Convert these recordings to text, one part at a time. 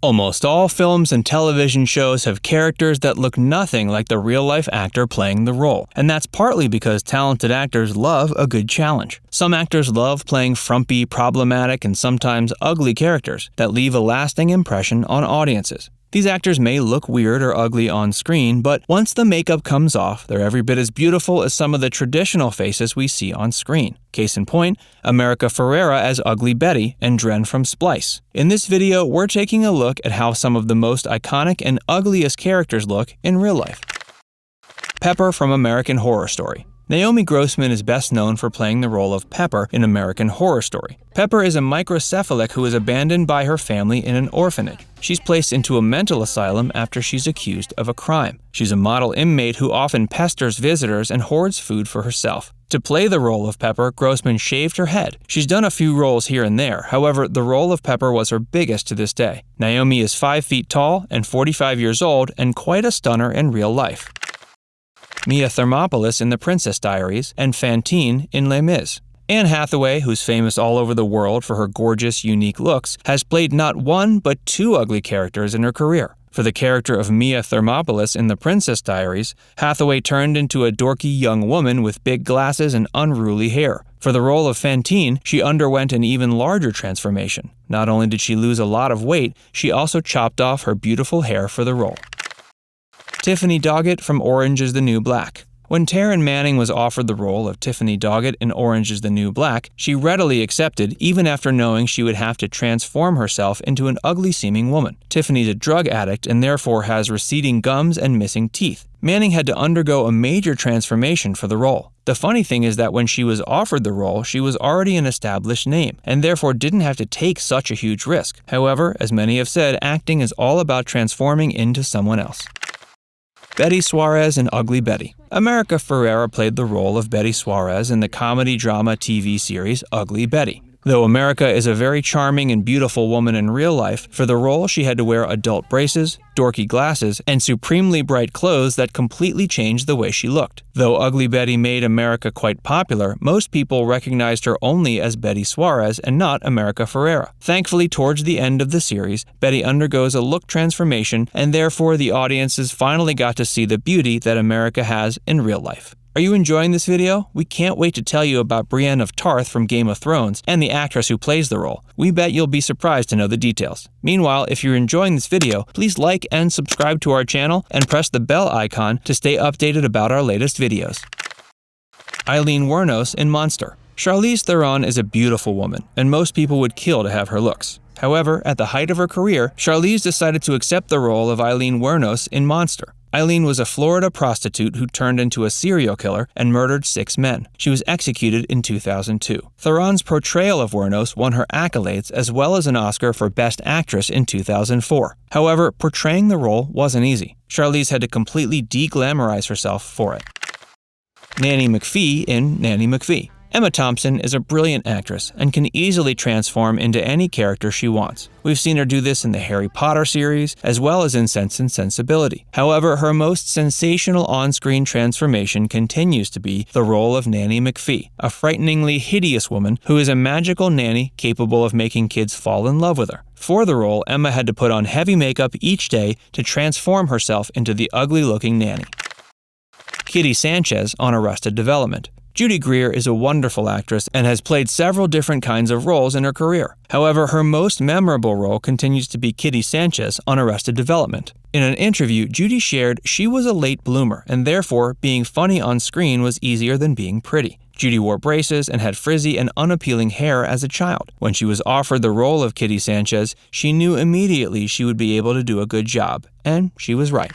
Almost all films and television shows have characters that look nothing like the real-life actor playing the role, and that's partly because talented actors love a good challenge. Some actors love playing frumpy, problematic, and sometimes ugly characters that leave a lasting impression on audiences. These actors may look weird or ugly on screen, but once the makeup comes off, they're every bit as beautiful as some of the traditional faces we see on screen. Case in point, America Ferrera as Ugly Betty and Dren from Splice. In this video, we're taking a look at how some of the most iconic and ugliest characters look in real life. Pepper from American Horror Story. Naomi Grossman is best known for playing the role of Pepper in American Horror Story. Pepper is a microcephalic who is abandoned by her family in an orphanage. She's placed into a mental asylum after she's accused of a crime. She's a model inmate who often pesters visitors and hoards food for herself. To play the role of Pepper, Grossman shaved her head. She's done a few roles here and there, however, the role of Pepper was her biggest to this day. Naomi is 5 feet tall and 45 years old and quite a stunner in real life. Mia Thermopolis in The Princess Diaries, and Fantine in Les Mis. Anne Hathaway, who's famous all over the world for her gorgeous, unique looks, has played not one but 2 ugly characters in her career. For the character of Mia Thermopolis in The Princess Diaries, Hathaway turned into a dorky young woman with big glasses and unruly hair. For the role of Fantine, she underwent an even larger transformation. Not only did she lose a lot of weight, she also chopped off her beautiful hair for the role. Tiffany Doggett from Orange is the New Black. When Taryn Manning was offered the role of Tiffany Doggett in Orange is the New Black, she readily accepted even after knowing she would have to transform herself into an ugly-seeming woman. Tiffany's a drug addict and therefore has receding gums and missing teeth. Manning had to undergo a major transformation for the role. The funny thing is that when she was offered the role, she was already an established name, and therefore didn't have to take such a huge risk. However, as many have said, acting is all about transforming into someone else. Betty Suarez in Ugly Betty. America Ferrera played the role of Betty Suarez in the comedy-drama TV series Ugly Betty. Though America is a very charming and beautiful woman in real life, for the role she had to wear adult braces, dorky glasses, and supremely bright clothes that completely changed the way she looked. Though Ugly Betty made America quite popular, most people recognized her only as Betty Suarez and not America Ferrera. Thankfully, towards the end of the series, Betty undergoes a look transformation, and therefore the audiences finally got to see the beauty that America has in real life. Are you enjoying this video? We can't wait to tell you about Brienne of Tarth from Game of Thrones and the actress who plays the role. We bet you'll be surprised to know the details. Meanwhile, if you're enjoying this video, please like and subscribe to our channel and press the bell icon to stay updated about our latest videos. Aileen Wuornos in Monster. Charlize Theron is a beautiful woman, and most people would kill to have her looks. However, at the height of her career, Charlize decided to accept the role of Aileen Wuornos in Monster. Aileen was a Florida prostitute who turned into a serial killer and murdered 6 men. She was executed in 2002. Theron's portrayal of Wuornos won her accolades as well as an Oscar for Best Actress in 2004. However, portraying the role wasn't easy. Charlize had to completely de-glamorize herself for it. Nanny McPhee in Nanny McPhee. Emma Thompson is a brilliant actress and can easily transform into any character she wants. We've seen her do this in the Harry Potter series, as well as in Sense and Sensibility. However, her most sensational on-screen transformation continues to be the role of Nanny McPhee, a frighteningly hideous woman who is a magical nanny capable of making kids fall in love with her. For the role, Emma had to put on heavy makeup each day to transform herself into the ugly-looking nanny. Kitty Sanchez on Arrested Development. Judy Greer is a wonderful actress and has played several different kinds of roles in her career. However, her most memorable role continues to be Kitty Sanchez on Arrested Development. In an interview, Judy shared she was a late bloomer, and therefore being funny on screen was easier than being pretty. Judy wore braces and had frizzy and unappealing hair as a child. When she was offered the role of Kitty Sanchez, she knew immediately she would be able to do a good job, and she was right.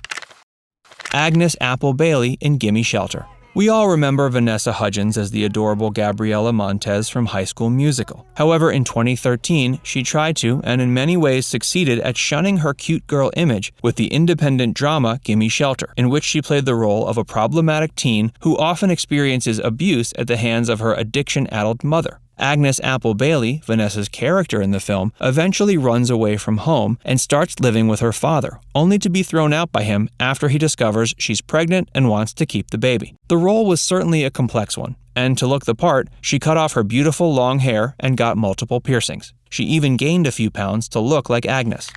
Agnes Apple Bailey in Gimme Shelter. We all remember Vanessa Hudgens as the adorable Gabriella Montez from High School Musical. However, in 2013, she tried to, and in many ways succeeded at shunning her cute girl image with the independent drama Gimme Shelter, in which she played the role of a problematic teen who often experiences abuse at the hands of her addiction-addled mother. Agnes Apple Bailey, Vanessa's character in the film, eventually runs away from home and starts living with her father, only to be thrown out by him after he discovers she's pregnant and wants to keep the baby. The role was certainly a complex one, and to look the part, she cut off her beautiful long hair and got multiple piercings. She even gained a few pounds to look like Agnes.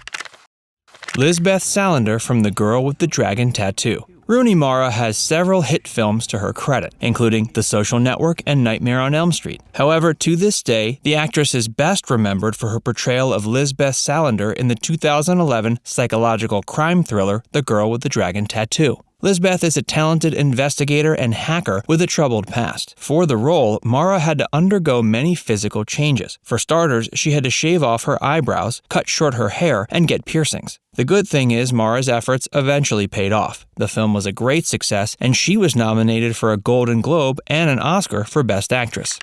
Lisbeth Salander from The Girl with the Dragon Tattoo. Rooney Mara has several hit films to her credit, including The Social Network and Nightmare on Elm Street. However, to this day, the actress is best remembered for her portrayal of Lisbeth Salander in the 2011 psychological crime thriller The Girl with the Dragon Tattoo. Lisbeth is a talented investigator and hacker with a troubled past. For the role, Mara had to undergo many physical changes. For starters, she had to shave off her eyebrows, cut short her hair, and get piercings. The good thing is Mara's efforts eventually paid off. The film was a great success, and she was nominated for a Golden Globe and an Oscar for Best Actress.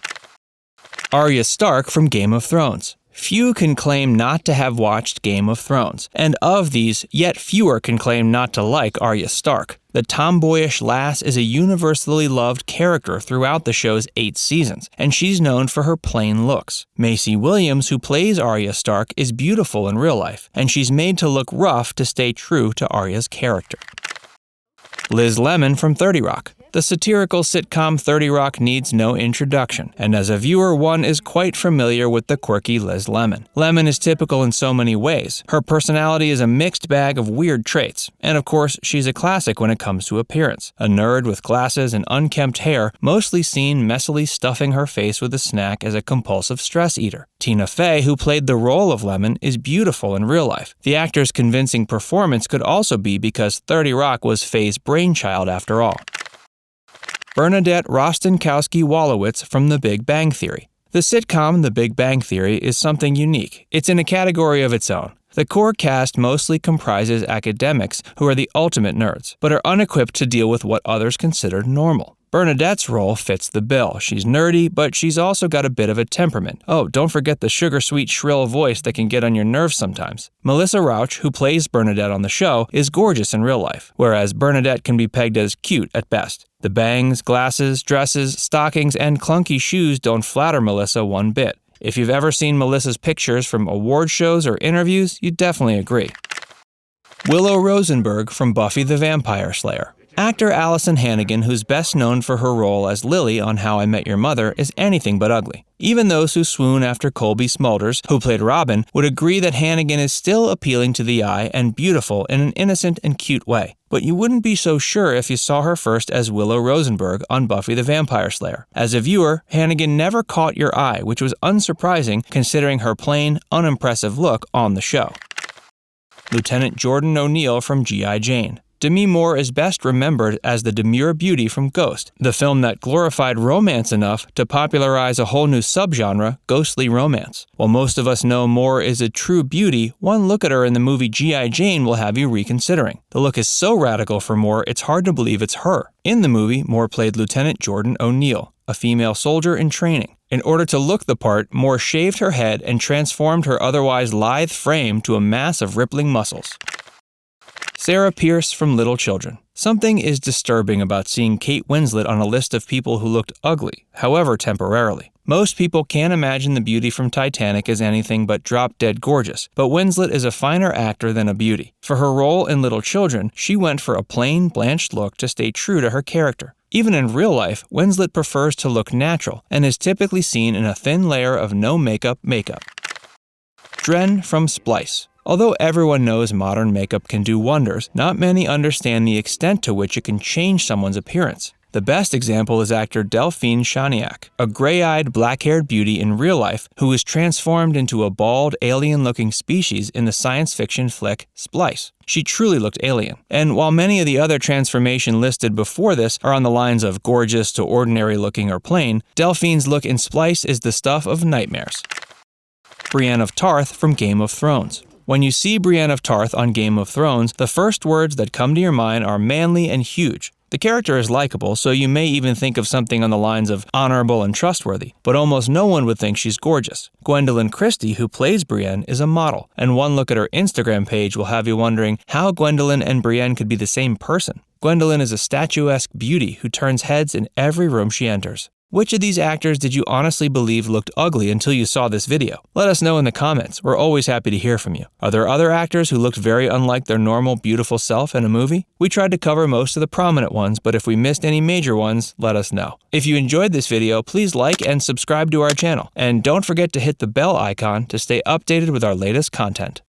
Arya Stark from Game of Thrones. Few can claim not to have watched Game of Thrones, and of these, yet fewer can claim not to like Arya Stark. The tomboyish lass is a universally loved character throughout the show's 8 seasons, and she's known for her plain looks. Maisie Williams, who plays Arya Stark, is beautiful in real life, and she's made to look rough to stay true to Arya's character. Liz Lemon from 30 Rock. The satirical sitcom 30 Rock needs no introduction, and as a viewer, one is quite familiar with the quirky Liz Lemon. Lemon is typical in so many ways. Her personality is a mixed bag of weird traits, and of course, she's a classic when it comes to appearance. A nerd with glasses and unkempt hair, mostly seen messily stuffing her face with a snack as a compulsive stress eater. Tina Fey, who played the role of Lemon, is beautiful in real life. The actor's convincing performance could also be because 30 Rock was Fey's brainchild after all. Bernadette Rostenkowski-Wolowitz from The Big Bang Theory. The sitcom The Big Bang Theory is something unique. It's in a category of its own. The core cast mostly comprises academics who are the ultimate nerds, but are unequipped to deal with what others consider normal. Bernadette's role fits the bill. She's nerdy, but she's also got a bit of a temperament. Oh, don't forget the sugar-sweet, shrill voice that can get on your nerves sometimes. Melissa Rauch, who plays Bernadette on the show, is gorgeous in real life, whereas Bernadette can be pegged as cute at best. The bangs, glasses, dresses, stockings, and clunky shoes don't flatter Melissa one bit. If you've ever seen Melissa's pictures from award shows or interviews, you'd definitely agree. Willow Rosenberg from Buffy the Vampire Slayer. Actor Allison Hannigan, who's best known for her role as Lily on How I Met Your Mother, is anything but ugly. Even those who swoon after Colby Smulders, who played Robin, would agree that Hannigan is still appealing to the eye and beautiful in an innocent and cute way. But you wouldn't be so sure if you saw her first as Willow Rosenberg on Buffy the Vampire Slayer. As a viewer, Hannigan never caught your eye, which was unsurprising considering her plain, unimpressive look on the show. Lieutenant Jordan O'Neill from G.I. Jane. Demi Moore is best remembered as the demure beauty from Ghost, the film that glorified romance enough to popularize a whole new subgenre, ghostly romance. While most of us know Moore is a true beauty, one look at her in the movie G.I. Jane will have you reconsidering. The look is so radical for Moore, it's hard to believe it's her. In the movie, Moore played Lieutenant Jordan O'Neill, a female soldier in training. In order to look the part, Moore shaved her head and transformed her otherwise lithe frame to a mass of rippling muscles. Sarah Pierce from Little Children. Something is disturbing about seeing Kate Winslet on a list of people who looked ugly, however temporarily. Most people can't imagine the beauty from Titanic as anything but drop-dead gorgeous, but Winslet is a finer actor than a beauty. For her role in Little Children, she went for a plain, blanched look to stay true to her character. Even in real life, Winslet prefers to look natural and is typically seen in a thin layer of no makeup. Dren from Splice. Although everyone knows modern makeup can do wonders, not many understand the extent to which it can change someone's appearance. The best example is actor Delphine Chaniac, a gray-eyed, black-haired beauty in real life who was transformed into a bald, alien-looking species in the science fiction flick Splice. She truly looked alien. And while many of the other transformations listed before this are on the lines of gorgeous to ordinary-looking or plain, Delphine's look in Splice is the stuff of nightmares. Brienne of Tarth from Game of Thrones. When you see Brienne of Tarth on Game of Thrones, the first words that come to your mind are manly and huge. The character is likable, so you may even think of something on the lines of honorable and trustworthy, but almost no one would think she's gorgeous. Gwendoline Christie, who plays Brienne, is a model, and one look at her Instagram page will have you wondering how Gwendoline and Brienne could be the same person. Gwendoline is a statuesque beauty who turns heads in every room she enters. Which of these actors did you honestly believe looked ugly until you saw this video? Let us know in the comments. We're always happy to hear from you. Are there other actors who looked very unlike their normal, beautiful self in a movie? We tried to cover most of the prominent ones, but if we missed any major ones, let us know. If you enjoyed this video, please like and subscribe to our channel. And don't forget to hit the bell icon to stay updated with our latest content.